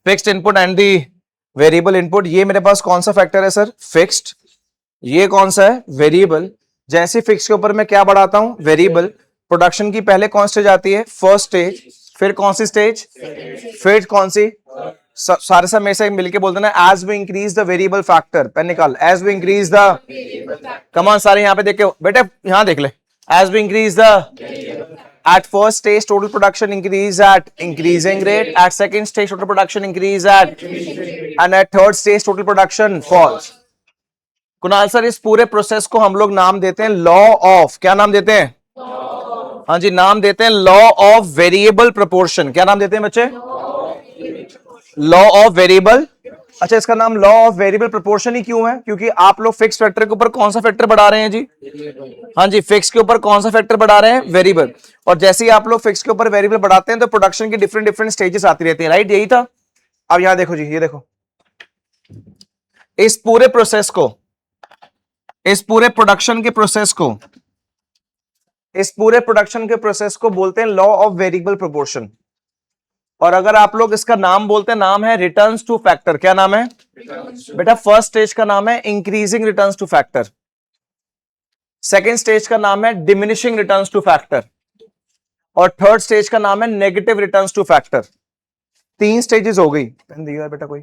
Fixed input and the variable input. ये मेरे पास कौन सा फैक्टर है सर? फिक्स्ड। ये कौन सा है? वेरिएबल। जैसे फिक्स के ऊपर मैं क्या बढ़ाता हूं? वेरिएबल। प्रोडक्शन की पहले कौन स्टेज आती है? First stage. फिर कौन सी स्टेज? फिर कौन सी? सारे सब मेरे से मिलके बोलते ना, as we increase the variable factor. Pen निकाल। As we increase the, come on सारे यहां पे देख के बेटे, यहां देख ले। As we increase the, at first stage total production increase at increasing rate, at second stage total production increase at, and at third stage total production falls। Kunal sir इस पूरे प्रोसेस को हम लोग नाम देते हैं लॉ ऑफ, क्या नाम देते हैं? हाँ जी, नाम देते हैं लॉ ऑफ वेरिएबल प्रोपोर्शन। क्या नाम देते हैं बच्चे? Law of variable. अच्छा, इसका नाम लॉ ऑफ वेरिएबल प्रोपोर्शन ही क्यों है? क्योंकि आप लोग फिक्स फैक्टर के ऊपर कौन सा फैक्टर बढ़ा रहे हैं जी? हाँ जी, फिक्स के ऊपर कौन सा फैक्टर बढ़ा रहे हैं? वेरिएबल। और जैसे ही आप लोग फिक्स के ऊपर वेरिएबल बढ़ाते हैं तो प्रोडक्शन की डिफरेंट डिफरेंट स्टेजेस आती रहती है, राइट? यही था। अब यहां देखो जी, ये देखो, इस पूरे प्रोसेस को, इस पूरे प्रोडक्शन के प्रोसेस को, इस पूरे प्रोडक्शन के प्रोसेस को बोलते हैं लॉ ऑफ वेरिएबल प्रोपोर्शन। और अगर आप लोग इसका नाम बोलते हैं, नाम है रिटर्न्स टू फैक्टर। क्या नाम है बेटा? फर्स्ट स्टेज का नाम है increasing returns to factor, second stage का नाम है डिमिनिशिंग रिटर्न्स टू फैक्टर, और थर्ड स्टेज का नाम है negative returns to factor. 3 stages हो गई। पेन दिया बेटा कोई?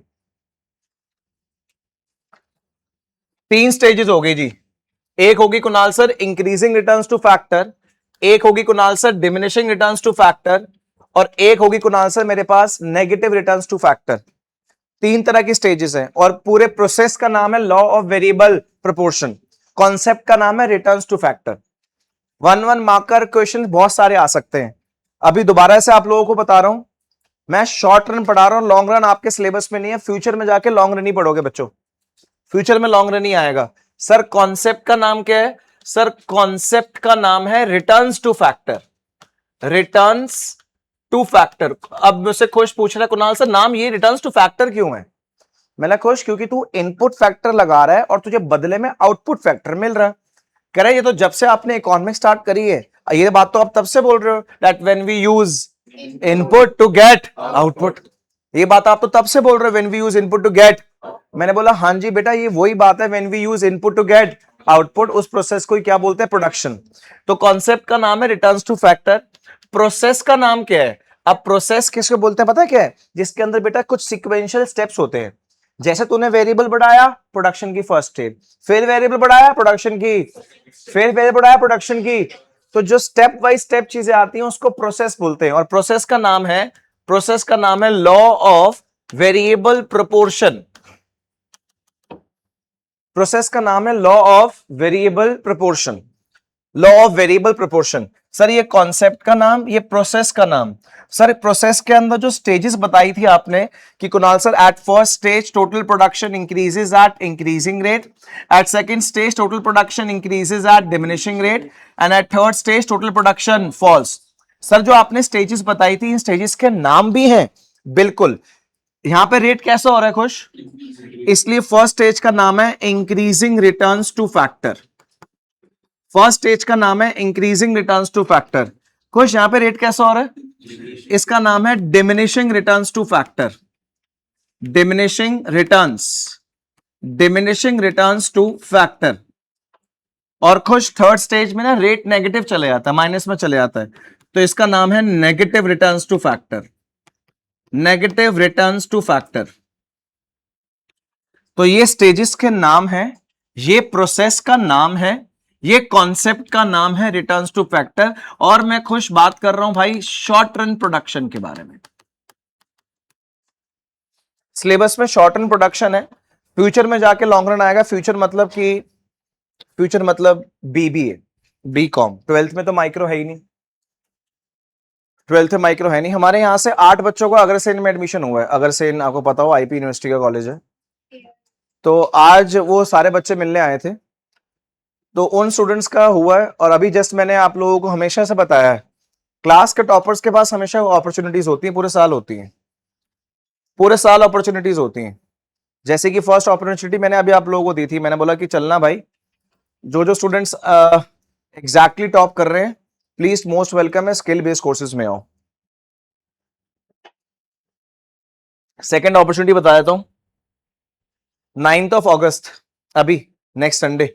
3 स्टेजेस हो गई जी। एक होगी Kunal sir increasing returns to factor, एक होगी Kunal sir diminishing returns to factor, और एक होगी कुणाल सर मेरे पास नेगेटिव रिटर्न्स टू फैक्टर। 3 तरह की स्टेजेस हैं और पूरे प्रोसेस का नाम है law of variable proportion. Concept का नाम है returns to factor. 1 marker question बहुत सारे आ सकते हैं। अभी दोबारा से आप लोगों को बता रहा हूं, मैं शॉर्ट रन पढ़ा रहा हूं, लॉन्ग रन आपके सिलेबस में नहीं है। फ्यूचर में जाके लॉन्ग रन ही पढ़ोगे बच्चों, फ्यूचर में लॉन्ग रन ही आएगा। सर कॉन्सेप्ट का नाम क्या है? सर कॉन्सेप्ट का नाम है returns to factor. Returns to factor. अब मुझसे खुश पूछ रहा है कुणाल सर नाम ये रिटर्न्स टू फैक्टर क्यों है? मैंने खुश क्योंकि तू इनपुट फैक्टर लगा रहा है और तुझे बदले में आउटपुट फैक्टर मिल रहा है। कह रहे ये तो जब से आपने इकोनॉमिक्स स्टार्ट करी है, ये बात तो आप तब से बोल रहे हो, that when we use input to get output. ये बात आप तो तब से बोल रहे हो, when we use input to get. मैंने बोला हाँ जी बेटा, ये वही बात है, when we use input to get output. उस प्रोसेस को क्या बोलते हैं? प्रोडक्शन। तो कॉन्सेप्ट का नाम है रिटर्न्स टू फैक्टर। प्रोसेस का नाम क्या है? अब प्रोसेस किसको बोलते हैं पता है क्या है? जिसके अंदर बेटा कुछ सीक्वेंशियल स्टेप्स होते हैं। जैसे तूने वेरिएबल बढ़ाया, प्रोडक्शन की फर्स्ट स्टेज, फिर वेरिएबल बढ़ाया प्रोडक्शन की, फिर वेरिएबल बढ़ाया प्रोडक्शन की। तो जो स्टेप बाय स्टेप चीजें आती हैं उसको प्रोसेस बोलते हैं। और प्रोसेस का नाम है law of variable proportion. Process का नाम है law of variable proportion. Law of variable proportion. Sir ये कॉन्सेप्ट का नाम, ये प्रोसेस का नाम। सर प्रोसेस के अंदर जो स्टेजेस बताई थी आपने कि Kunal sir at first stage total production increases at increasing rate, at second stage total production increases at diminishing rate, and at third stage total production falls. Sir जो आपने स्टेजेस बताई थी, इन स्टेजेस के नाम भी हैं बिल्कुल। यहां पे रेट कैसा हो रहा है खुश? इसलिए फर्स्ट स्टेज का नाम है increasing returns to factor. First stage का नाम है इंक्रीजिंग रिटर्न्स टू फैक्टर। खुश यहां पे रेट कैसा हो रहा है? इसका नाम है diminishing returns to factor. Diminishing returns to factor. और खुश थर्ड स्टेज में ना रेट नेगेटिव चले जाता है, माइनस में चले जाता है, तो इसका नाम है negative returns to factor. Negative returns to factor. तो ये स्टेजेस के नाम है, ये प्रोसेस का नाम है, ये कॉन्सेप्ट का नाम है रिटर्न्स टू फैक्टर। और मैं खुश बात कर रहा हूं भाई शॉर्ट रन प्रोडक्शन के बारे में। सिलेबस में शॉर्ट रन प्रोडक्शन है, फ्यूचर में जाके लॉन्ग रन आएगा। फ्यूचर मतलब बीबीए, बीकॉम। 12th में तो माइक्रो है ही नहीं, 12th में माइक्रो है नहीं। हमारे यहां से 8 बच्चों को अग्रसेन में एडमिशन हुआ है। अग्रसेन आपको पता हो, आईपी यूनिवर्सिटी का कॉलेज है। तो आज वो सारे बच्चे मिलने आए थे, तो उन स्टूडेंट्स का हुआ है। और अभी जस्ट मैंने आप लोगों को हमेशा से बताया है, क्लास के टॉपर्स के पास हमेशा अपॉर्चुनिटीज होती हैं, पूरे साल होती हैं, पूरे साल अपॉर्चुनिटीज होती हैं। जैसे कि फर्स्ट अपॉर्चुनिटी मैंने अभी आप लोगों को दी थी, मैंने बोला कि चलना भाई, जो जो स्टूडेंट्स एग्जैक्टली टॉप कर रहे हैं प्लीज मोस्ट वेलकम है, स्किल बेस्ड कोर्सेज में आओ। सेकेंड अपॉर्चुनिटी बता देता हूं, 9th ऑफ अगस्त, अभी नेक्स्ट संडे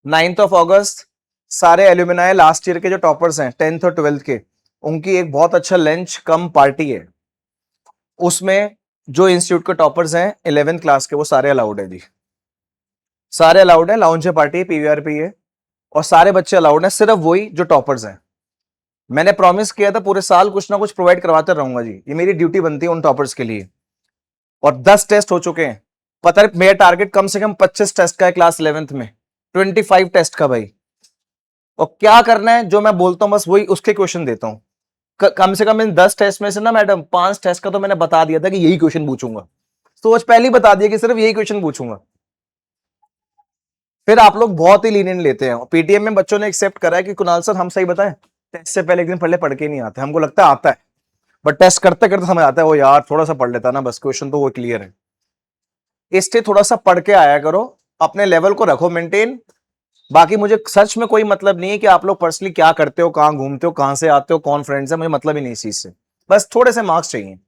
9th ऑफ अगस्त, सारे एल्यूमिनाई लास्ट ईयर के जो टॉपर्स हैं 10th और 12th के, उनकी एक बहुत अच्छा लंच कम पार्टी है। उसमें जो इंस्टीट्यूट के टॉपर्स हैं 11th क्लास के, वो सारे अलाउड है जी, सारे अलाउड है। लाउंज पार्टी है, पीवीआरपी है, और सारे बच्चे अलाउड हैं, सिर्फ वही जो टॉपर्स हैं। मैंने प्रॉमिस किया था पूरे साल कुछ ना कुछ प्रोवाइड करवाते रहूंगा जी, ये मेरी ड्यूटी बनती है उन टॉपर्स के लिए। और 10 टेस्ट हो चुके हैं, पता है मेरा टारगेट कम से कम 25 टेस्ट का है क्लास 11th में, 25 टेस्ट का भाई। और क्या करना है जो मैं बोलता हूं बस वही उसके क्वेश्चन देता हूं। कम से कम इन 10 टेस्ट में से ना मैडम 5 टेस्ट का तो मैंने बता दिया था कि यही क्वेश्चन पूछूंगा, सोच पहले ही बता दिया कि सिर्फ यही क्वेश्चन पूछूंगा। फिर आप लोग बहुत ही लीनियंट लेते हैं। पीटीएम में बच्चों ने एक्सेप्ट करा है कि कुणाल सर हम सही बताएं, टेस्ट से पहले एक दिन पहले पढ़ के नहीं आते, हमको लगता है आता है, बट टेस्ट करते करते समझ आता है वो यार थोड़ा सा पढ़ लेता ना, बस क्वेश्चन तो वो क्लियर है। इसलिए थोड़ा सा पढ़ के आया करो, अपने लेवल को रखो मेंटेन। बाकी मुझे सच में कोई मतलब नहीं है कि आप लोग पर्सनली क्या करते हो, कहां घूमते हो, कहां से आते हो, कौन फ्रेंड्स है, मुझे मतलब ही नहीं इस चीज से, बस थोड़े से मार्क्स चाहिए।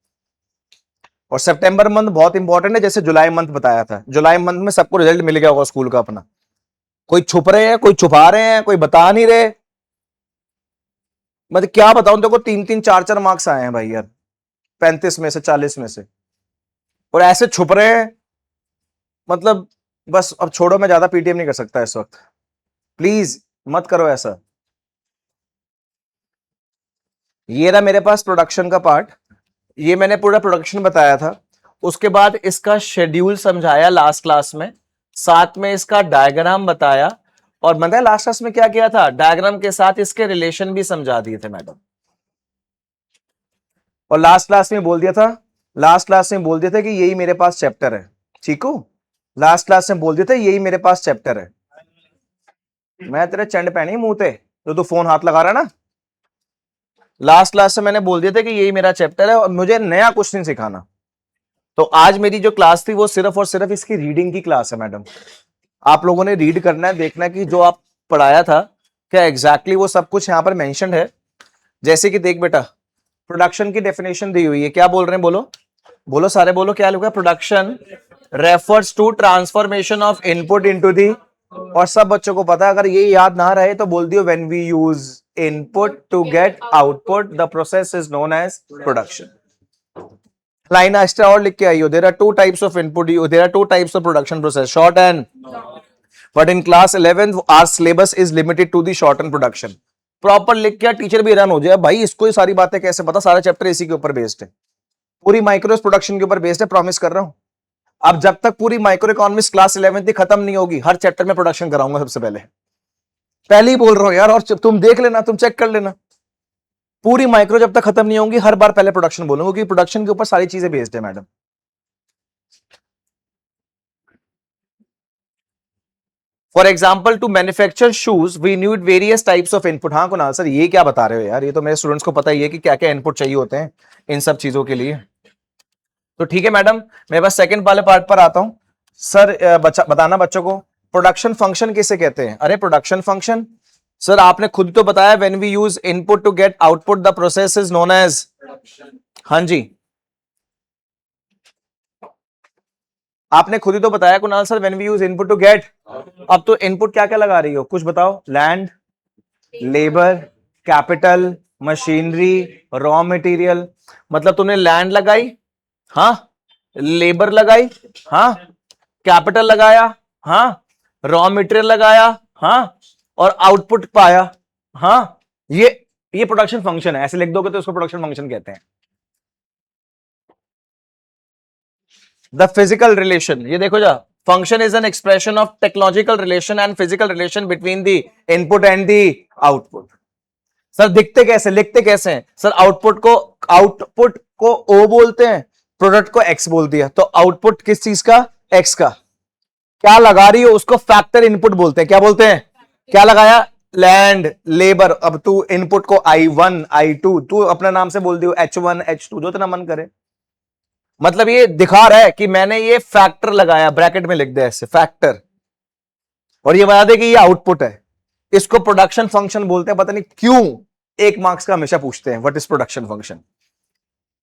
और सितंबर मंथ बहुत इंपॉर्टेंट है, जैसे जुलाई मंथ बताया था, जुलाई मंथ में सबको रिजल्ट मिल गया होगा स्कूल का अपना। कोई छुप रहे हैं, कोई छुपा रहे हैं, कोई बता नहीं रहे। मतलब क्या बताऊं देखो, 3-3 4-4 मार्क्स आए हैं भाई यार, 35 में से 40 में से, और ऐसे छुप रहे हैं। मतलब बस अब छोड़ो, मैं ज्यादा पीटीएम नहीं कर सकता इस वक्त, प्लीज मत करो ऐसा। ये रहा मेरे पास प्रोडक्शन का पार्ट, ये मैंने पूरा प्रोडक्शन बताया था। उसके बाद इसका शेड्यूल समझाया लास्ट क्लास में, साथ में इसका डायग्राम बताया, और मतलब लास्ट क्लास में क्या किया था, डायग्राम के साथ इसके रिलेशन भी समझा दिए थे मैडम। और लास्ट क्लास में बोल दिया था, लास्ट क्लास में बोल दिया था कि यही मेरे पास चैप्टर है, ठीक हो। लास्ट क्लास में बोल दिया था यही मेरे पास चैप्टर है। मैं तेरे चंड पहनी मुंह पे तो तू फोन हाथ लगा रहा ना। लास्ट क्लास से मैंने बोल दिया था कि यही मेरा चैप्टर है और मुझे नया कुछ नहीं सिखाना। तो आज मेरी जो क्लास थी वो सिर्फ और सिर्फ इसकी रीडिंग की क्लास है मैडम। आप लोगों ने रीड करना है, देखना है कि जो आप पढ़ाया था क्या एग्जैक्टली वो सब कुछ यहां पर मेंशन्ड है। जैसे कि देख बेटा, प्रोडक्शन की डेफिनेशन दी हुई है, क्या बोल रहे हैं बोलो, बोलो सारे बोलो, क्या लिखा है, production refers to transformation of input into the. और सब बच्चों को पता है, अगर ये याद ना रहे तो बोल दियो, when we use input to get output the process is known as production. Line extra और लिख के आई हो, there are two types of input, there are two types of production process, short and, but in class 11th our syllabus is limited to the short and production. Proper लिख के teacher भी हैरान हो जाए, भाई इसको ये सारी बातें कैसे पता, सारा चैप्टर इसी के ऊपर बेस्ड है, पूरी माइक्रोस प्रोडक्शन के ऊपर बेस्ड है, प्रॉमिस कर रहा हूं। अब जब तक पूरी माइक्रो इकोनॉमिक्स क्लास 11th की खत्म नहीं होगी, हर चैप्टर में प्रोडक्शन कराऊंगा सबसे पहले, पहले ही बोल रहा हूं यार। और तुम देख लेना, तुम चेक कर लेना, पूरी माइक्रो जब तक खत्म नहीं होगी हर बार पहले प्रोडक्शन बोलूंगा, क्योंकि प्रोडक्शन के ऊपर सारी चीजें बेस्ड है madam. For example to manufacture shoes we need various types of input. हाँ कुणाल सर ये क्या बता रहे हो यार, ये तो मेरे स्टूडेंट्स को पता ही है कि क्या क्या इनपुट चाहिए होते हैं इन सब चीजों के लिए। तो ठीक है मैडम, मेरे पास सेकंड वाले पार्ट पर आता हूं। सर बताना बच्चों को, प्रोडक्शन फंक्शन किसे कहते हैं। अरे प्रोडक्शन फंक्शन सर आपने खुद तो बताया, when we use input to get output the process is known as. हाँ जी, आपने खुद ही तो बताया Kunal sir, when we use input to get. अब तो इनपुट क्या क्या लगा रही हो, कुछ बताओ। Land, labour, capital, machinery, raw material. मतलब तुमने लैंड लगाई, हाँ, लेबर लगाई, हाँ, कैपिटल लगाया, हाँ, रॉ मटेरियल लगाया, हाँ, और आउटपुट पाया, हाँ। ये प्रोडक्शन फंक्शन है, ऐसे लिख दोगे तो उसको प्रोडक्शन फंक्शन कहते हैं। द फिजिकल रिलेशन, ये देखो जा, function is an expression of technological relation and physical relation between the input and the output. Sir दिखते कैसे, लिखते कैसे हैं सर, आउटपुट को ओ बोलते हैं, प्रोडक्ट को एक्स बोल दिया, तो आउटपुट किस चीज का, एक्स का। क्या लगा रही हो उसको फैक्टर इनपुट बोलते हैं, क्या बोलते हैं, क्या लगाया, लैंड, लेबर। अब तू इनपुट को I1 I2 तू अपने नाम से बोल दियो, H1 H2 जो तेरा मन करे। मतलब ये दिखा रहा है कि मैंने ये फैक्टर लगाया, ब्रैकेट में लिख दे ऐसे फैक्टर, और ये बता दे कि ये आउटपुट है। इसको प्रोडक्शन फंक्शन बोलते हैं, पता नहीं क्यों 1 मार्क्स का हमेशा पूछते हैं, what is production function.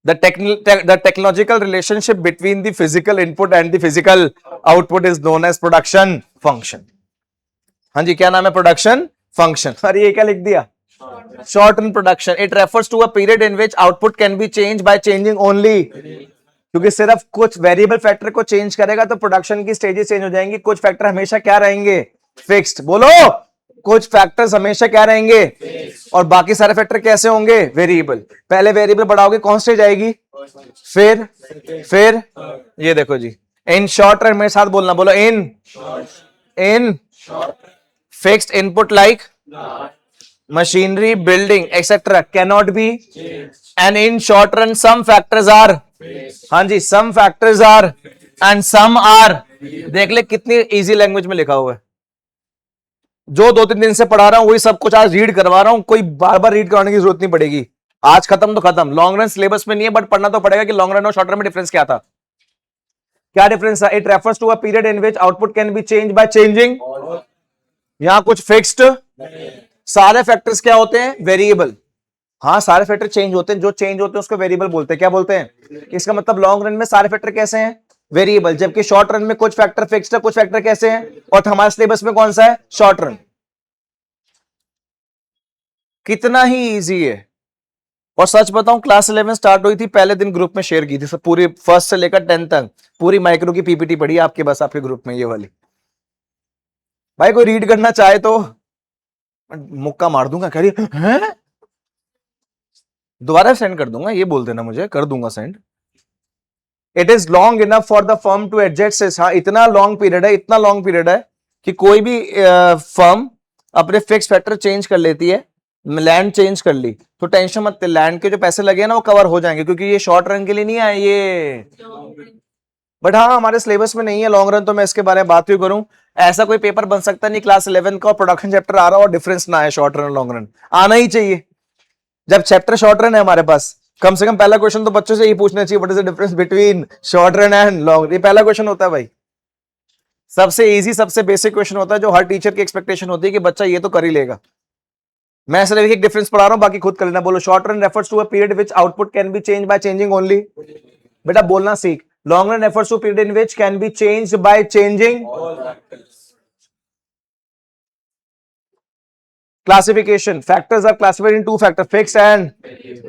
The technological relationship between the physical input and the physical output is known as production function. हाँ जी, क्या नाम है? Production function. अरे ये क्या लिख दिया? Short run production. It refers to a period in which output can be change by changing only. क्योंकि सिर्फ कुछ वेरिएबल फैक्टर को चेंज करेगा तो प्रोडक्शन की स्टेजेस चेंज हो जाएंगी. कुछ फैक्टर हमेशा क्या रहेंगे? फिक्स्ड. बोलो, कुछ फैक्टर्स हमेशा क्या रहेंगे? और बाकी सारे फैक्टर कैसे होंगे? वेरिएबल. पहले वेरिएबल बढ़ाओगे कौन स्टेज आएगी? फिर ये देखो जी, इन शॉर्ट रन. मेरे साथ बोलना, बोलो in fixed input like machinery, building, etc. cannot be, and in short run some factors are, हाँ जी, some factors are and some are. देख ले कितनी इजी लैंग्वेज में लिखा हुआ है. जो 2-3 दिन से पढ़ा रहा हूं वही सब कुछ आज रीड करवा रहा हूं. कोई बार बार रीड करवाने की जरूरत नहीं पड़ेगी. आज खत्म तो खत्म. लॉन्ग रन सिलेबस में नहीं है, बट पढ़ना तो पड़ेगा कि लॉन्ग रन और शॉर्ट रन में डिफरेंस क्या था. क्या डिफरेंस था? It refers to a period in which output can be change by changing. यहां कुछ फिक्स्ड. सारे फैक्टर्स क्या होते हैं? वेरिएबल. हाँ, सारे फैक्टर चेंज होते हैं. जो चेंज होते हैं उसको वेरिएबल बोलते हैं. क्या बोलते हैं? इसका मतलब लॉन्ग रन में सारे फैक्टर कैसे हैं? वेरिएबल. जबकि शॉर्ट रन में कुछ फैक्टर फिक्स्ड है, कुछ फैक्टर कैसे हैं? और हमारे सिलेबस में कौन सा है? Short run. कितना ही इजी है. और सच बताऊं, क्लास 11 स्टार्ट हुई थी, पहले दिन ग्रुप में शेयर की थी सब, पूरी फर्स्ट से लेकर 10 तक पूरी माइक्रो की पीपीटी पड़ी आपके, बस आपके ग्रुप में ये वाली. भाई कोई रीड करना चाहे तो मुक्का मार दूंगा. कह रही है, दोबारा सेंड कर दूंगा, ये बोल देना मुझे, कर दूंगा send. It is long enough for the firm to adjust. हाँ, इतना लॉन्ग पीरियड है, इतना लॉन्ग पीरियड है कि कोई भी फर्म अपने फिक्स फैक्टर चेंज कर लेती है. लैंड चेंज कर ली तो टेंशन मत, लैंड के जो पैसे लगे ना वो कवर हो जाएंगे, क्योंकि ये शॉर्ट रन के लिए नहीं आए ये. बट हाँ, हमारे सिलेबस में नहीं है लॉन्ग रन, तो मैं इसके बारे में बात भी करूं. ऐसा कोई पेपर बन सकता नहीं क्लास 11 का और प्रोडक्शन चैप्टर आ रहा हो और डिफरेंस ना है शॉर्ट रन और लॉन्ग रन. आना ही चाहिए. जब चैप्टर शॉर्ट रन है हमारे पास, कम से कम पहला क्वेश्चन तो बच्चों से यही पूछना चाहिए, what is the difference between short run and long. ये पहला क्वेश्चन होता है भाई. सबसे इजी, सबसे बेसिक क्वेश्चन होता है, जो हर टीचर की एक्सपेक्टेशन होती है कि बच्चा ये तो कर ही लेगा. मैं सिर्फ एक डिफरेंस पढ़ा रहा हूं, बाकी खुद कर लेना. बोलो, short run refers to a period which output can be change by changing only. बेटा बोलना सीख. Long run refers to period in which can be changed by changing. Classification. Factors are classified in 2 factor, fixed and,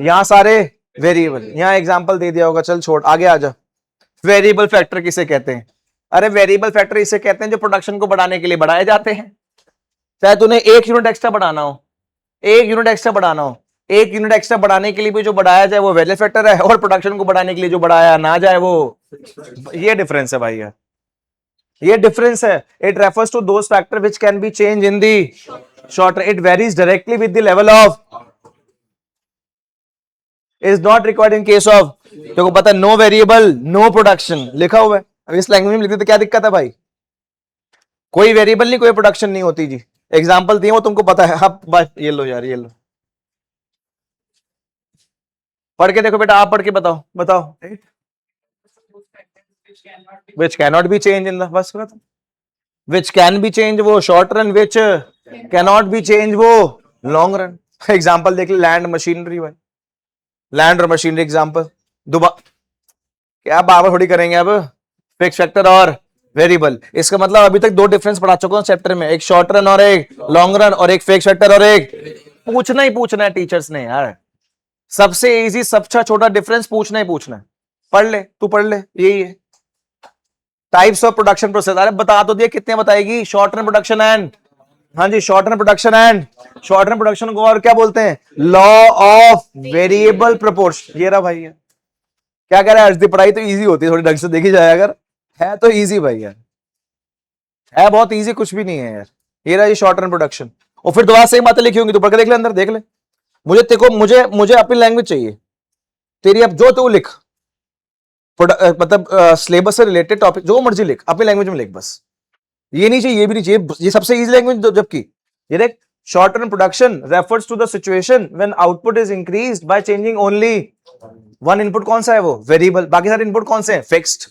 यहां सारे variable. यहां example दे दिया होगा, चल छोड़, आगे आ जा. वेरिएबल फैक्टर किसे कहते हैं? अरे वेरिएबल फैक्टर इसे कहते हैं जो प्रोडक्शन को बढ़ाने के लिए बढ़ाए जाते हैं. चाहे तूने 1 यूनिट एक्स्ट्रा बढ़ाना हो, 1 यूनिट एक्स्ट्रा बढ़ाना हो, 1 यूनिट एक्स्ट्रा बढ़ाने के लिए भी जो बढ़ाया जाए वो वेरिएबल फैक्टर है, और प्रोडक्शन को बढ़ाने के लिए जो बढ़ाया ना जाए वो. ये डिफरेंस है भाई यार, ये डिफरेंस है. It refers to those factor which can be change in the short. It varies directly with the level of, is not required in case of. देखो पता है, नो वेरिएबल नो प्रोडक्शन लिखा हुआ है. अब इस लैंग्वेज में लिखते तो क्या दिक्कत है भाई? कोई वेरिएबल नहीं, कोई प्रोडक्शन नहीं होती जी. एग्जाम्पल दिए वो तुमको पता है. अब बस ये लो यार, ये लो, पढ़ के देखो बेटा, आप पढ़ के बताओ. Which can not be change in the, बस विच कैन बी चेंज वो short run, which can not be change वो लॉन्ग रन. एग्जाम्पल देख ले, लैंड मशीनरी भाई, लैंड और मशीनरी एग्जाम्पल. दोबारा क्या बार थोड़ी करेंगे अब. फिक्स फैक्टर और वेरिएबल. इसका मतलब अभी तक 2 डिफरेंस पढ़ा चुका हूं चैप्टर में, एक शॉर्ट रन और एक लॉन्ग रन, और एक फिक्स फैक्टर और एक. पूछना ही पूछना है टीचर्स ने यार. सबसे इजी, सबसे छोटा डिफरेंस पूछना ही पूछना है. पढ़ ले, तू पढ़ ले, यही है. Types of production process. अरे बता तो दिया, कितने बताएगी? शॉर्ट रन प्रोडक्शन एंड, हाँ जी, short run production and, short run production को और क्या बोलते हैं? Law of variable proportion. ये रहा भाई है. क्या कह रहा है? अर्ज पढ़ाई तो इजी होती है थोड़ी, ढंग से देखी जाए अगर, है तो इजी भाई यार, है बहुत इजी, कुछ भी नहीं है यार. ये रहा ये शॉर्ट रन प्रोडक्शन. और फिर दोबारा सेम बातें लिखी होंगी, तो पढ़ के देख ले, अंदर देख ले. मुझे देखो, मुझे अपनी लैंग्वेज चाहिए तेरी. अब जो तू लिख, मतलब सिलेबस से रिलेटेड टॉपिक जो मर्जी लिख, अपनी लैंग्वेज में लिख बस. ये नहीं चाहिए, ये भी नहीं चाहिए, ये सबसे इजी लैंग्वेज. जबकि ये देख, short run production refers to the situation when output is increased by changing only one input. कौन सा है वो? वेरिएबल. बाकी सारे इनपुट कौन से हैं? Fixed.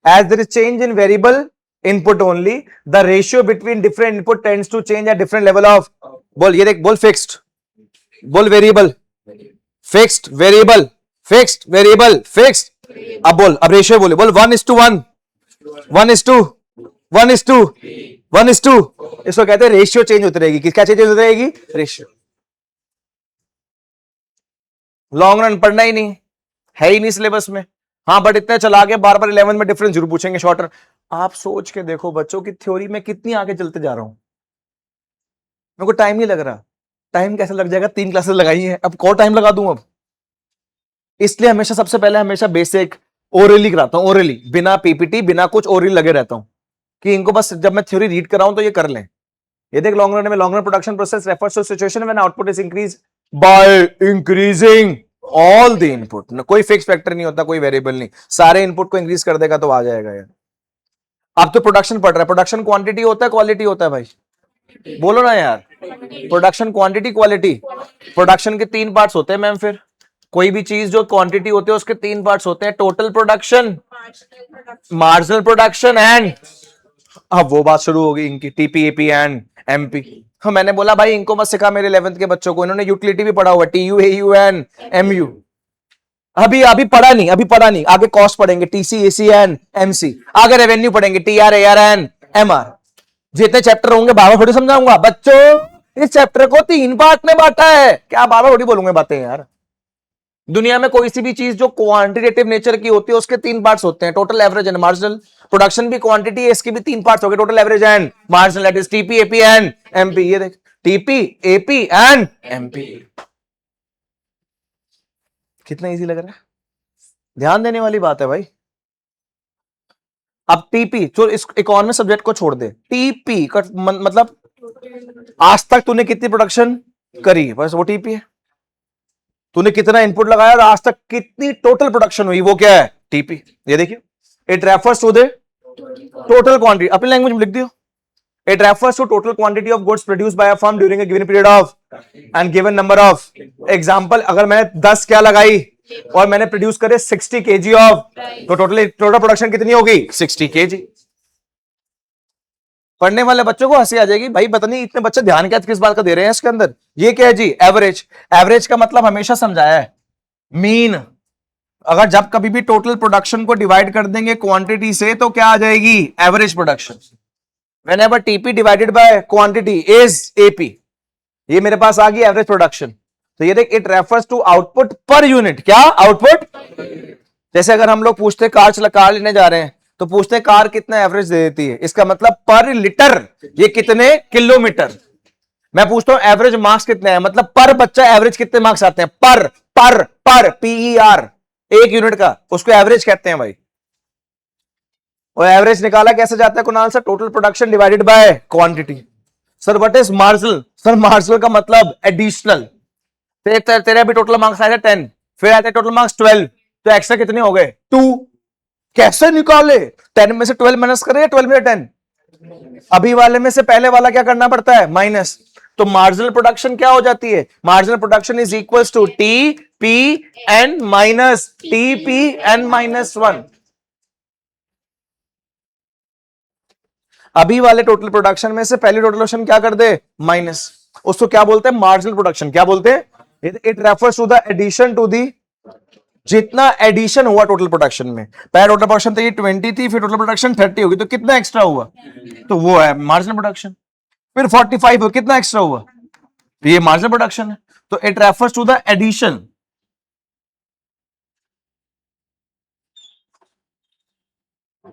As there is change in variable input only, the ratio between different input tends to change at different level of. बोल, ये देख, बोल फिक्स्ड, बोल variable. Fixed variable, fixed variable, fixed. अब बोल, अब रेशियो बोले, बोल 1:1, 1:1, 1:1, 1:2। इसको कहते हैं रेशियो चेंज होती रहेगी। क्या चेंज होती रहेगी? रेशियो। लॉन्ग रन पढ़ना ही नहीं है, ही नहीं सिलेबस में। हाँ बट इतने चला गया, बार बार 11 में डिफरेंस जरूर पूछेंगे शॉर्टर। आप सोच के देखो बच्चों की थ्योरी में कितनी आगे चलते जा रहा हूं। मेरे को टाइम नहीं लग रहा। टाइम कैसे लग जाएगा? 3 क्लासेस लगाई हैं, अब कौन टाइम लगा दूं अब। इसलिए हमेशा सबसे पहले हमेशा बेसिक ओरली कराता हूं, ओरली, बिना पीपीटी बिना कुछ ओरली लगे रहता हूं कि इनको बस जब मैं थ्योरी रीड कराऊं तो ये कर लें। ये देख, लॉन्ग रन में long run production process refers to situation when output is increase by increasing all the input. कोई फिक्स फैक्टर नहीं होता, कोई वेरिएबल नहीं, सारे इनपुट को इंक्रीज कर देगा तो आ जाएगा यार। अब तो प्रोडक्शन पढ़ रहा है, प्रोडक्शन क्वांटिटी होता है क्वालिटी होता है भाई? बोलो ना यार। Production quantity quality. प्रोडक्शन के 3 पार्ट्स होते हैं मैम। फिर कोई भी चीज जो क्वांटिटी होती है उसके 3 पार्ट्स होते हैं, total production, marginal production and, अब वो बात शुरू होगी इनकी, टीपी एपी एंड एमपी। हाँ मैंने बोला भाई इनको मत सिखा मेरे 11th के बच्चों को, इन्होंने यूटिलिटी भी पढ़ा हुआ, टीयू एयू एंड एमयू। अभी अभी पढ़ा नहीं, अभी पढ़ा नहीं, आगे कॉस्ट पढ़ेंगे, टीसी एसी एंड एमसी, आगे रेवेन्यू पढ़ेंगे, टीआर एआर एंड एमआर। जितने चैप्टर होंगे बाबा थोड़ी समझाऊंगा बच्चों। इस चैप्टर को 3 पार्ट में बांटा है, क्या बाबा थोड़ी बोलूंगे बातें यार। दुनिया में कोई सी भी चीज जो क्वांटिटेटिव नेचर की होती है उसके 3 पार्ट्स होते हैं, total average and marginal. Production भी क्वांटिटी है, इसकी भी 3 पार्ट्स हो गए, total average and marginal, that is TP AP and MP. ये देख, टीपी एपी एंड एमपी। कितना इजी लग रहा है? ध्यान देने वाली बात है भाई। अब टीपी, जो इस इकोनॉमी सब्जेक्ट को छोड़ दे, टीपी का मतलब आज तक तूने कितनी प्रोडक्शन करी, बस वो टीपी है। तूने कितना इनपुट लगाया और आज तक कितनी टोटल प्रोडक्शन हुई, वो क्या है? टीपी। ये देखिए, it refers to the total quantity, अपनी लैंग्वेज में लिख दियो। It refers to total quantity of goods produced by a firm during a given period of and given number of. Example, अगर मैंने 10 क्या लगाई और मैंने प्रोड्यूस करे 60 केजी ऑफ, तो टोटल प्रोडक्शन कितनी होगी? 60 केजी। पढ़ने वाले बच्चों को हंसी आ जाएगी, भाई पता नहीं इतने बच्चे ध्यान क्या किस बात का दे रहे हैं इसके अंदर। ये क्या है जी? एवरेज। एवरेज का मतलब हमेशा समझाया है, मीन। अगर जब कभी भी टोटल प्रोडक्शन को डिवाइड कर देंगे क्वांटिटी से तो क्या आ जाएगी? Average production. Whenever TP divided by quantity is AP, ये मेरे पास आ गई एवरेज प्रोडक्शन। तो ये देख, it refers to output per unit. क्या आउटपुट? जैसे अगर हम लोग पूछते कार लेने जा रहे हैं तो पूछते हैं कार कितना एवरेज दे देती है, इसका मतलब पर लीटर ये कितने किलोमीटर। मैं पूछता हूं एवरेज मार्क्स कितने हैं, मतलब पर बच्चा एवरेज कितने मार्क्स आते हैं? पर पर पर पीईआर, एक यूनिट का, उसको एवरेज कहते हैं भाई। और एवरेज निकाला कैसे जाता है Kunal sir? Total production divided by quantity. Sir what is marginal? Sir marginal का मतलब एडिशनल। तेरे अभी टोटल मार्क्स आए थे 10, फिर आते टोटल मार्क्स 12, तो एक्स्ट्रा कितने हो गए? 2। कैसे निकाले? 10 में से 12 माइनस करे या 12 में से 10? अभी वाले में से पहले वाला क्या करना पड़ता है? माइनस। तो मार्जिनल प्रोडक्शन क्या हो जाती है? Marginal production is equals to T P N minus T P N minus 1। अभी वाले टोटल प्रोडक्शन में से पहली टोटल प्रोडक्शन क्या कर दे? माइनस। उसको क्या बोलते हैं? Marginal production. क्या बोलते हैं? It refers to the addition to the, जितना एडिशन हुआ टोटल प्रोडक्शन में। पहले टोटल प्रोडक्शन तो ये 20 थी, फिर टोटल प्रोडक्शन 30 होगी, तो कितना एक्स्ट्रा हुआ? तो वो है मार्जिनल प्रोडक्शन। फिर 45 हो, कितना एक्स्ट्रा हुआ? तो ये मार्जिनल प्रोडक्शन है। तो it refers to the addition,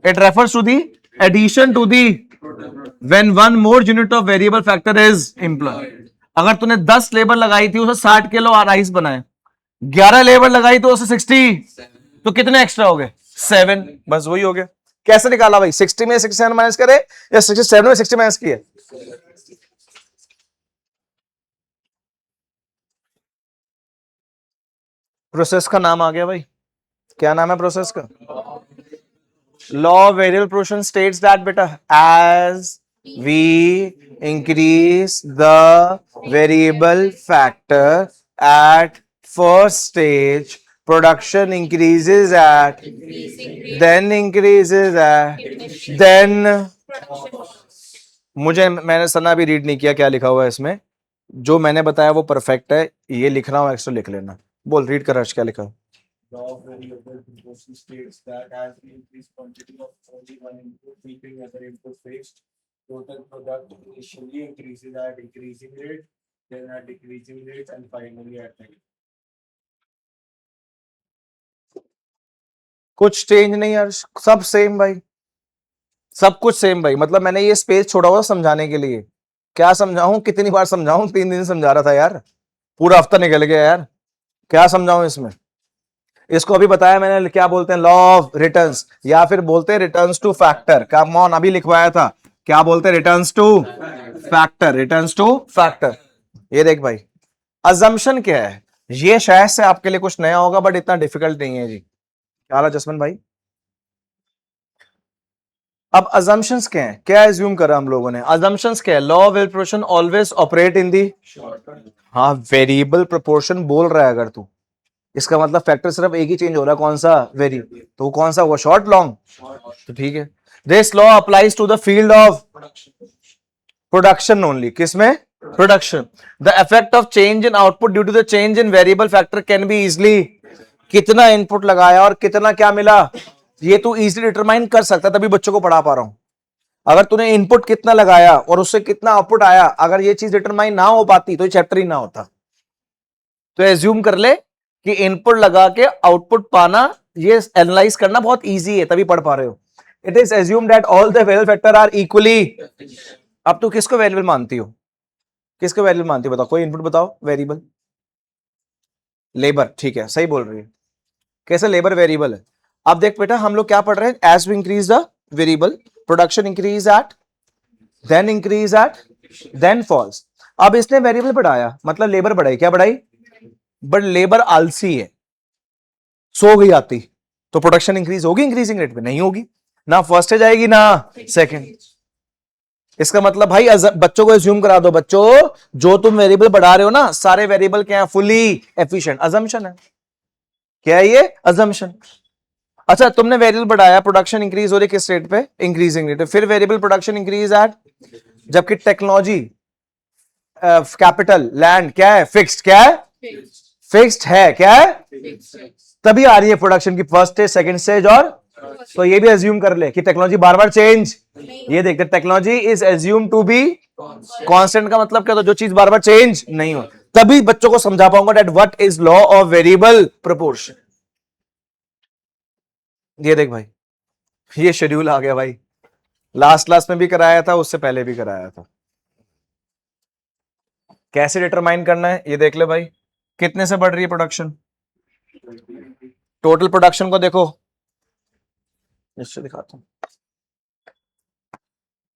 it refers to the addition to the when one more unit of variable factor is employed. अगर तूने 10 लेबर लगाई थी, उसे 60 किलो राइस बनाए, 11 लेबर लगाई तो उसे 60, तो कितने एक्स्ट्रा हो गए? 7। बस वही हो गया। कैसे निकाला भाई? 60 में 67 माइनस करे या 67 में 60 माइनस किए? प्रोसेस का नाम आ गया भाई। क्या नाम है प्रोसेस का? Law variable production states that बेटा as we increase the variable factor at first stage, production increases at, then increases at, then, मैंने सना भी रीड नहीं किया क्या लिखा हुआ है इसमें। जो मैंने बताया वो परफेक्ट है, ये लिख रहा हूं एक्स्ट्रा लिख लेना। बोल रीड कर, हर्ष क्या लिखा? Law of variable proportion states that as we increase quantity of only one input, keeping other input fixed, total product initially increases at increasing rate, then at decreasing rate, and finally at negative. कुछ change नहीं हर्ष, सब same भाई, सब कुछ same भाई। मतलब मैंने ये स्पेस छोड़ा हुआ समझाने के लिए। क्या समझाऊं, कितनी बार समझाऊं? 3 दिन समझा रहा था यार, पूरा हफ्ता निकल गया यार। क्या समझाऊं इसमें? इसको अभी बताया मैंने, क्या बोलते हैं? लॉ ऑफ रिटर्न्स, या फिर बोलते हैं returns to factor. Come on, अभी लिखवाया था। क्या बोलते हैं? Returns to factor, returns to factor. ये देख भाई, अजम्पशन क्या है? ये शायद से आपके लिए कुछ नया होगा, बट इतना डिफिकल्ट नहीं है जी। क्या हाल है जसमन भाई? अब अजम्पशंस क्या है? क्या एज्यूम करा हम लोगों ने? अजम्पशंस क्या है? Law of proportion always operate in the, हाँ, वेरिएबल प्रोपोर्शन बोल रहा है अगर तू, इसका मतलब फैक्टर सिर्फ एक ही चेंज हो रहा है, कौन सा? वेरी। तो वो कौन सा हुआ? Short, long? तो ठीक है, this law applies to the field of production only. किसमें? Production. The effect of change in output due to the change in variable factor can be easily, कितना इनपुट लगाया और कितना क्या मिला, ये तू इजिली डिटरमाइन कर सकता है, तभी बच्चों को पढ़ा पा रहा हूं। अगर तूने इनपुट कितना लगाया और उससे कितना आउटपुट आया, अगर ये चीज डिटरमाइन ना हो पाती तो ये चैप्टर ही ना होता। तो एज्यूम कर ले कि इनपुट लगा के आउटपुट पाना, ये एनालाइज करना बहुत इजी है, तभी पढ़ पा रहे हो। It is assume that all the variable factor are equally. अब तू किसको वेरिएबल मानती हो? किसको वेरिएबल मानती हो? बताओ, कोई इनपुट बताओ वेरिएबल। लेबर, ठीक है, सही बोल रही है। कैसे लेबर वेरिएबल है? अब देख बेटा, हम लोग क्या पढ़ रहे हैं? As we increase the variable, production increase at, then increase at, then falls. अब इसने वेरिएबल बढ़ाया, मतलब लेबर बढ़ाई। क्या बढ़ाई? बट लेबर आलसी है, सो गई आती, तो प्रोडक्शन इंक्रीज होगी? इंक्रीजिंग रेट पे नहीं होगी, ना फर्स्ट स्टेज आएगी ना सेकंड। इसका मतलब भाई बच्चों को एज्यूम करा दो, बच्चों जो तुम वेरिएबल बढ़ा रहे हो ना, सारे वेरिएबल क्या है? Fully efficient. अजम्पशन है। क्या है ये? अजम्पशन। अच्छा, तुमने वेरिएबल बढ़ाया, प्रोडक्शन इंक्रीज हो रही किस रेट पे? इंक्रीजिंग रेट पे। फिर वेरिएबल प्रोडक्शन इंक्रीज एट, जबकि टेक्नोलॉजी, कैपिटल, लैंड क्या है? फिक्स्ड। क्या है? फिक्स्ड है। क्या है? तभी आ रही है प्रोडक्शन की फर्स्ट स्टेज, सेकंड स्टेज, और तो ये भी एज्यूम कर ले कि टेक्नोलॉजी बार बार चेंज, ये देखते, technology is assume to be constant. का मतलब क्या? तो जो चीज बार बार चेंज नहीं हो, तभी बच्चों को समझा पाऊंगा that what is law of variable proportion. ये देख भाई, ये शेड्यूल आ गया भाई, लास्ट क्लास में भी कराया था, उससे पहले भी कराया था। कैसे डिटरमाइन करना है ये देख ले भाई। कितने से बढ़ रही है प्रोडक्शन? टोटल प्रोडक्शन को देखो, इससे दिखाता हूं।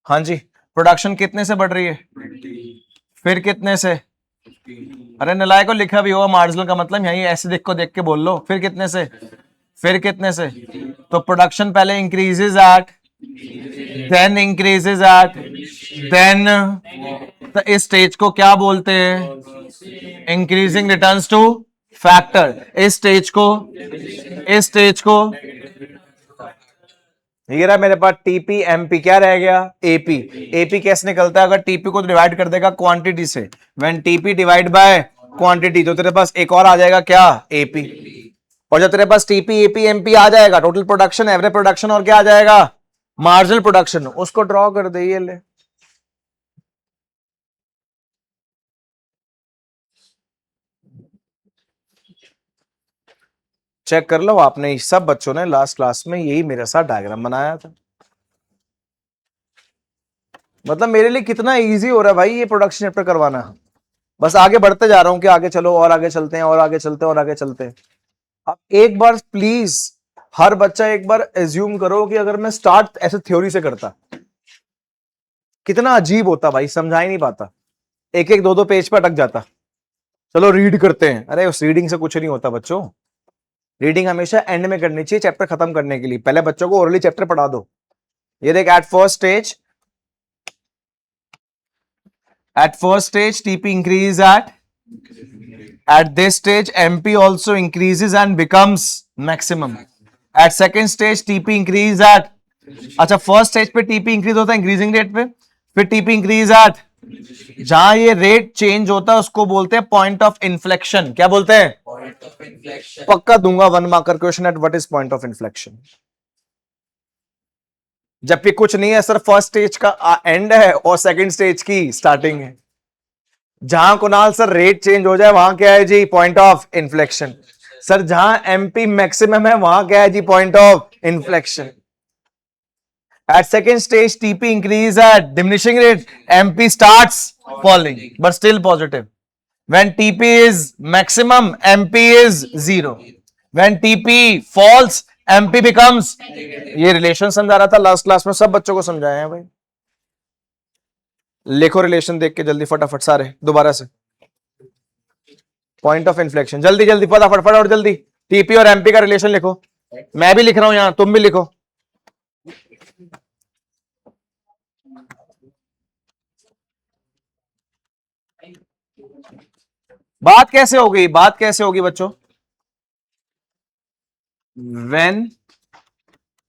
हाँ जी, प्रोडक्शन कितने से बढ़ रही है? फिर कितने से? अरे नलायक को लिखा भी होगा मार्जिनल का मतलब, यही ऐसे देख के बोल लो। फिर कितने से? फिर कितने से? तो प्रोडक्शन पहले increases at, then increases at, then, तो इस स्टेज को क्या बोलते हैं? Increasing returns to factor. इस स्टेज को ये रहा मेरे पास टीपी एमपी, क्या रह गया? एपी। एपी कैसे निकलता है? अगर टीपी को डिवाइड कर देगा क्वांटिटी से, when TP divide by quantity, तो तेरे पास एक और आ जाएगा, क्या? एपी। और जब तेरे पास टीपी एपी एमपी आ जाएगा, टोटल प्रोडक्शन, एवरेज प्रोडक्शन, और क्या आ जाएगा? Marginal production. उसको ड्रॉ कर दे, ये ले। चेक कर लो, आपने सब बच्चों ने लास्ट क्लास में यही मेरे साथ डायग्राम बनाया था। मतलब मेरे लिए कितना इजी हो रहा है भाई ये प्रोडक्शन चैप्टर करवाना। बस आगे बढ़ते जा रहा हूं कि आगे चलो, और आगे चलते हैं, और आगे चलते हैं, और आगे चलते हैं। अब एक बार प्लीज हर बच्चा एक बार एज्यूम करो कि अगर मैं स्टार्ट ऐसे थ्योरी से करता, कितना अजीब होता भाई, समझा ही नहीं पाता, एक एक दो दो पेज पर अटक जाता। चलो रीड करते हैं। अरे उस रीडिंग से कुछ नहीं होता बच्चों, रीडिंग हमेशा एंड में करनी चाहिए चैप्टर खत्म करने के लिए। पहले बच्चों को ओरली चैप्टर पढ़ा दो। ये देख, at first stage TP increase at this stage MP also increases and becomes maximum. At second stage TP increase at, अच्छा फर्स्ट स्टेज पे टीपी इंक्रीज होता है इंक्रीजिंग रेट पे, फिर टीपी इंक्रीज एट, जहां ये रेट चेंज होता है उसको बोलते हैं पॉइंट ऑफ इन्फ्लेक्शन। क्या बोलते हैं? Point of inflection. पक्का दूंगा 1 marker question at what is point of inflection, जबकि कुछ नहीं है सर, फर्स्ट स्टेज का एंड है और सेकंड स्टेज की स्टार्टिंग है। जहां कुणाल सर रेट चेंज हो जाए वहां क्या है जी, पॉइंट ऑफ इन्फ्लेक्शन। सर जहां एमपी मैक्सिमम है वहां क्या है जी, point of inflection. At second stage, TP increase at diminishing rate, MP starts falling, but still positive. When TP is maximum, MP is 0. When TP falls, MP becomes, ये relation समझा रहा था last class में, सब बच्चों को समझाया है भाई। लिखो रिलेशन देख के जल्दी फटाफट सारे दोबारा से। पॉइंट ऑफ इन्फ्लेक्शन, जल्दी जल्दी फटाफट फटाफट जल्दी। टीपी और एमपी का रिलेशन लिखो, मैं भी लिख रहा हूं यहां, तुम भी लिखो। बात कैसे होगी, बात कैसे होगी बच्चों? When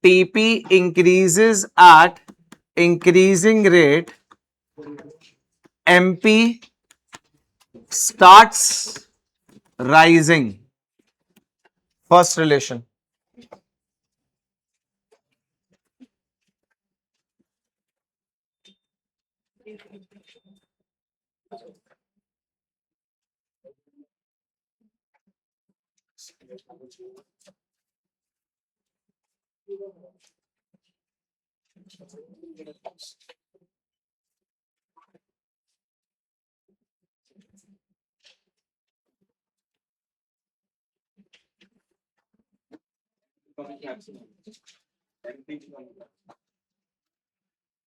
TP increases at increasing rate, MP starts rising. First relation.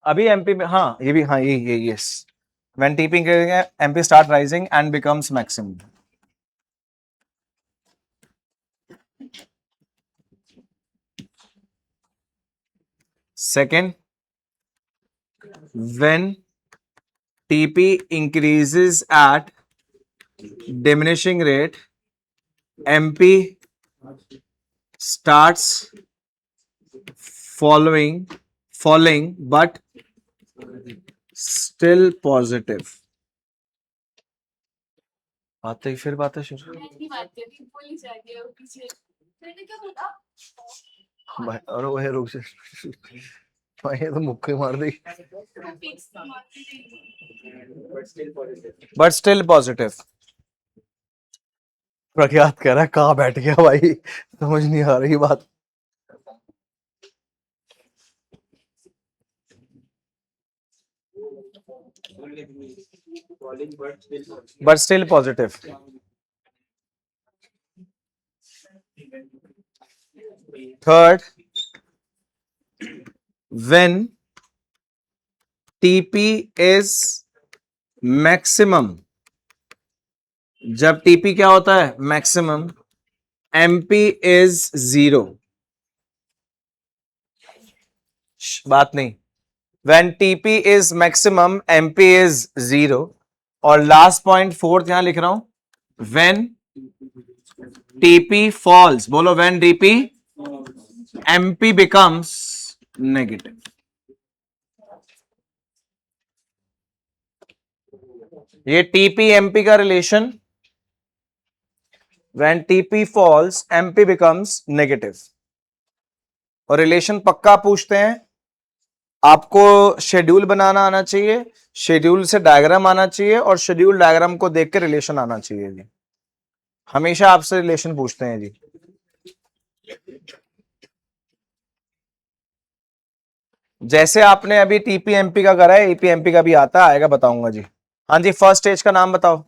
अभी एमपी में, हाँ ये भी, हाँ ये yes. When TP MP start rising and becomes maximum. Second, when TP increases at diminishing rate, MP starts falling but still positive. बातें फिर बातें शुरू। और वो है रुक से ये तो मुक्के मार दी। But still positive. प्रख्यात कह रहा है कहाँ बैठ गया भाई, समझ नहीं आ रही बात। But still positive. Third, when TP is maximum, जब TP क्या होता है मैक्सिमम, MP is 0। बात नहीं, when TP is maximum, MP is 0। और लास्ट पॉइंट फोर्थ यहां लिख रहा हूं, when TP falls, बोलो when TP, MP becomes negative। ये TP MP का relation, when TP falls, MP becomes negative। और रिलेशन पक्का पूछते हैं, आपको शेड्यूल बनाना आना चाहिए, शेड्यूल से डायग्राम आना चाहिए, और शेड्यूल डायग्राम को देख के रिलेशन आना चाहिए जी। हमेशा आपसे रिलेशन पूछते हैं जी। जैसे आपने अभी टीपीएमपी का करा है, एपीएमपी का भी आता आएगा, बताऊंगा जी। हाँ जी, फर्स्ट स्टेज का नाम बताओ।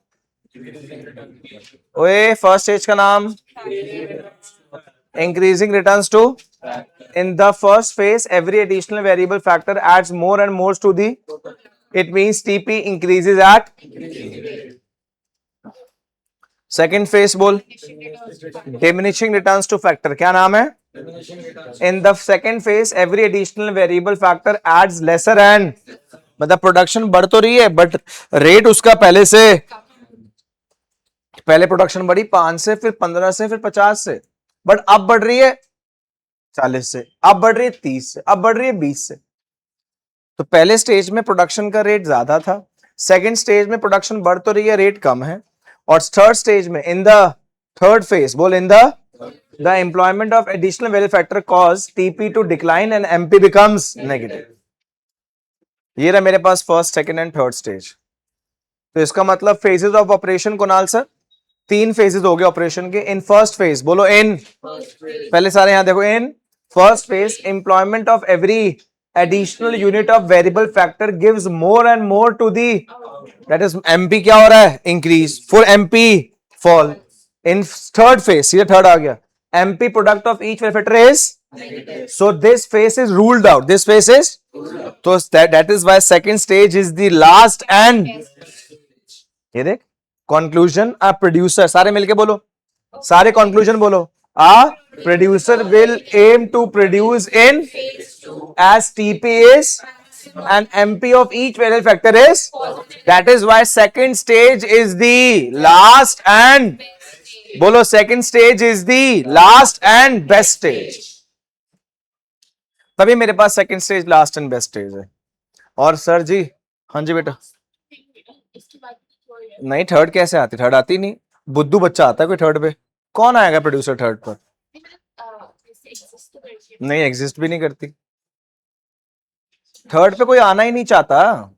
ओए फर्स्ट स्टेज का नाम, increasing returns to, in the first phase every additional variable factor adds more and more to the, it means TP increases at second phase। बोल diminishing returns to factor, क्या नाम है? in the second phase every additional variable factor adds lesser and, मतलब production बढ़ तो रही है but rate उसका पहले से, पहले प्रोडक्शन बढ़ी 5 से, फिर 15 से, फिर 50 से, बट अब बढ़ रही है 40 से, अब बढ़ रही है 30 से, अब बढ़ रही है 20 से। तो पहले स्टेज में प्रोडक्शन का रेट ज्यादा था, सेकंड स्टेज में प्रोडक्शन बढ़ तो रही है, रेट कम है, और थर्ड स्टेज में इन द थर्ड फेज बोल in the employment of additional value factor cause TP to decline and MP becomes negative. ये रहा मेरे पास first second and third stage. तो इसका मतलब phases of operation Kunal sir, 3 phases हो गए ऑपरेशन के। इन फर्स्ट फेज बोलो इन, पहले सारे यहां देखो, in first phase employment of every additional unit of variable factor gives more and more to the, that is MP क्या हो रहा है, increase, for MP fall. In third phase, सीधे थर्ड आ गया, MP product of each factor is, so this phase is ruled out, this phase is, so that is why second stage is the last and, ये देख conclusion, a producer, सारे मिलके बोलो, सारे conclusion बोलो, a producer will aim to produce in as TP is and MP of each variable factor is, that is why second stage is the last and, बोलो second stage is the last and best stage, तभी मेरे पास second stage last and best stage है। और sir जी, हाँ जी बेटा, नहीं थर्ड कैसे आती, थर्ड आती नहीं, बुद्धू बच्चा आता है कोई थर्ड पे, कौन आएगा प्रोड्यूसर थर्ड पर, नहीं एग्जिस्ट भी नहीं करती, थर्ड पे कोई आना ही नहीं चाहता।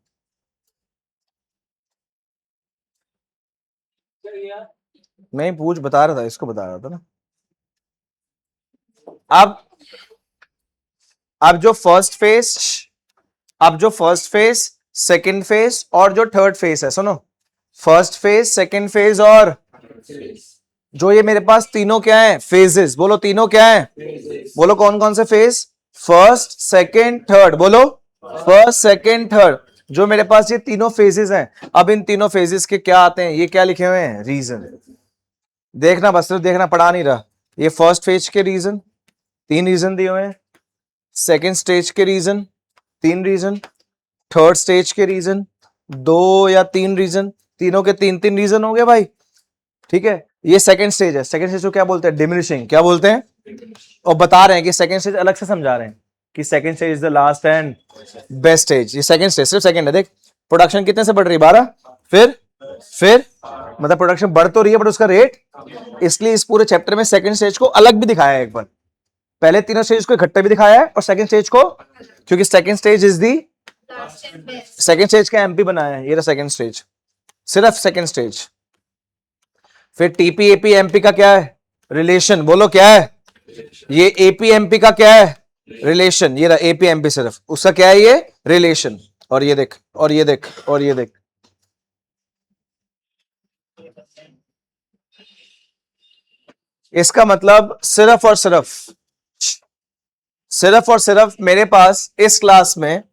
मैं पूछ बता रहा था, इसको बता रहा था ना। अब जो फर्स्ट फेज, सेकंड फेज और जो थर्ड फेज है, सुनो, फर्स्ट फेज, सेकंड फेज और जो ये मेरे पास तीनों क्या है, फेजेस, बोलो तीनों क्या है, बोलो कौन कौन से फेज, फर्स्ट सेकंड थर्ड, बोलो फर्स्ट सेकंड थर्ड, जो मेरे पास ये तीनों फेजेस हैं। अब इन तीनों फेजेस के क्या आते हैं, ये क्या लिखे हुए हैं, रीजन, देखना बस, सिर्फ देखना, पढ़ा नहीं रहा। ये फर्स्ट फेज के रीजन, 3 रीजन दिए हुए हैं, सेकेंड स्टेज के रीजन 3 रीजन, थर्ड स्टेज के रीजन 2 या 3 रीजन, तीनों के 3-3 रीजन हो गए भाई, ठीक है। ये सेकेंड स्टेज है, सेकेंड स्टेज को क्या बोलते हैं, डिमिनिशिंग, क्या बोलते हैं, और बता रहे हैं कि सेकेंड स्टेज अलग से समझा रहे हैं कि second stage is the last and best stage. ये सेकेंड स्टेज सिर्फ सेकेंड है, देख प्रोडक्शन कितने से बढ़ रही है, 12, फिर मतलब प्रोडक्शन बढ़ तो रही है बट उसका रेट, इसलिए इस पूरे चैप्टर में सेकेंड स्टेज को अलग भी दिखाया है एक बार, पहले तीनों स्टेज को इकट्ठे भी दिखाया है और सेकंड स्टेज को, क्योंकि second stage is the, second stage का एमपी बनाया है, ये रहा सेकंड स्टेज, सिर्फ सेकंड स्टेज। फिर टीपी एपी एमपी का क्या है, रिलेशन, बोलो क्या है, ये एपी एमपी का क्या है, रिलेशन, ये रहा एपी एमपी, सिर्फ उसका क्या है, ये रिलेशन, और ये देख, और ये देख, और ये देख, इसका मतलब सिर्फ और सिर्फ मेरे पास इस क्लास में